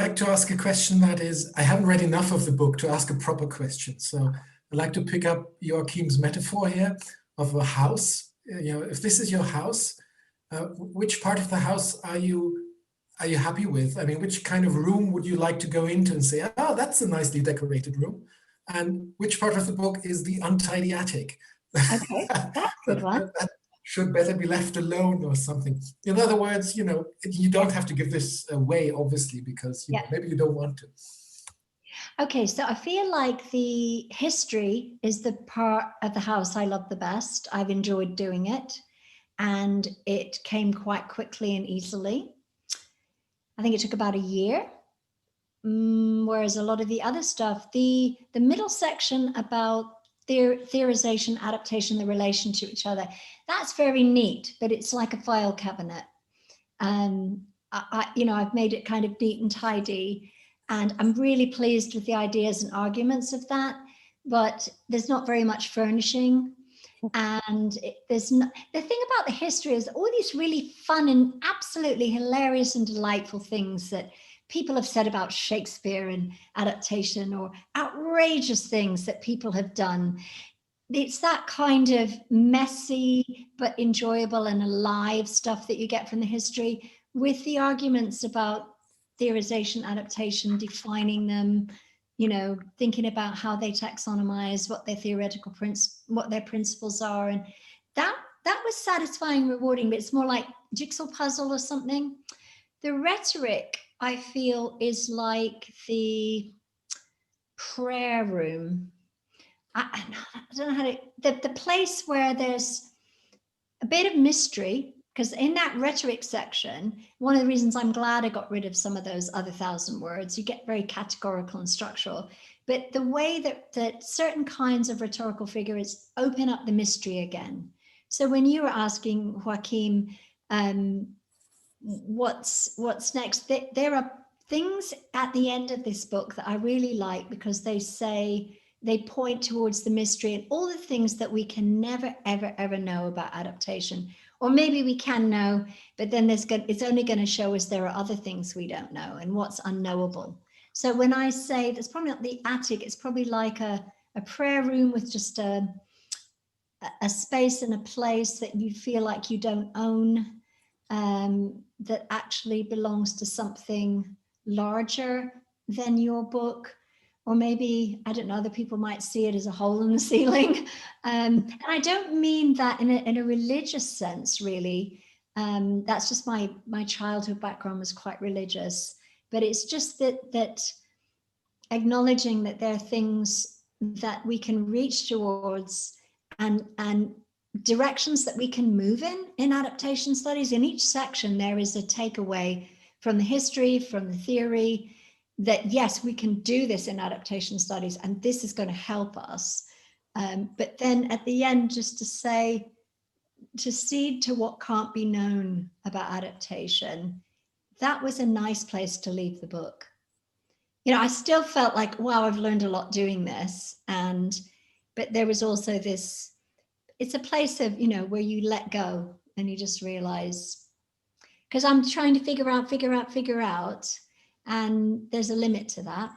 like to ask a question that is, I haven't read enough of the book to ask a proper question. So I'd like to pick up Joachim's metaphor here of a house. If this is your house, which part of the house are you happy with? I mean, which kind of room would you like to go into and say, oh, that's a nicely decorated room? And which part of the book is the untidy attic? Okay, that's a good one. That should better be left alone or something. In other words, you don't have to give this away, obviously, because maybe you don't want to. Okay, so I feel like the history is the part of the house I love the best. I've enjoyed doing it, and it came quite quickly and easily. I think it took about a year. Whereas a lot of the other stuff, the middle section about theorization, adaptation, the relation to each other, that's very neat, but it's like a file cabinet. I've made it kind of neat and tidy, and I'm really pleased with the ideas and arguments of that, but there's not very much furnishing. And the thing about the history is all these really fun and absolutely hilarious and delightful things that people have said about Shakespeare and adaptation, or outrageous things that people have done. It's that kind of messy but enjoyable and alive stuff that you get from the history, with the arguments about theorization, adaptation, defining them, thinking about how they taxonomize, what their theoretical what their principles are. And that was satisfying, rewarding, but it's more like jigsaw puzzle or something. The rhetoric, I feel, is like the prayer room. I don't know how to, the place where there's a bit of mystery, because in that rhetoric section, one of the reasons I'm glad I got rid of some of those other 1,000 words, you get very categorical and structural, but the way that certain kinds of rhetorical figures open up the mystery again. So when you were asking, Joachim, what's next, there are things at the end of this book that I really like, because they point towards the mystery and all the things that we can never, ever, ever know about adaptation. Or maybe we can know, but then it's only going to show us there are other things we don't know and what's unknowable. So when I say that's probably not the attic, it's probably like a prayer room with just a space and a place that you feel like you don't own, that actually belongs to something larger than your book. Or maybe, I don't know, other people might see it as a hole in the ceiling. And I don't mean that in a religious sense, really. That's just my childhood background was quite religious. But it's just that acknowledging that there are things that we can reach towards and directions that we can move in adaptation studies. In each section, there is a takeaway from the history, from the theory, that yes, we can do this in adaptation studies, and this is going to help us. But then at the end, just to say, to cede to what can't be known about adaptation, that was a nice place to leave the book. I still felt like, wow, I've learned a lot doing this. But there was also this, it's a place of, where you let go and you just realize, because I'm trying to figure out, and there's a limit to that.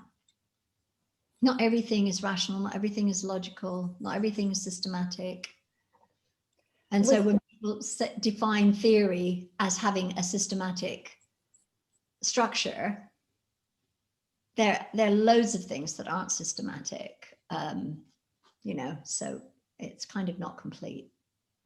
Not everything is rational, not everything is logical, not everything is systematic. And so when people define theory as having a systematic structure, there are loads of things that aren't systematic, so it's kind of not complete.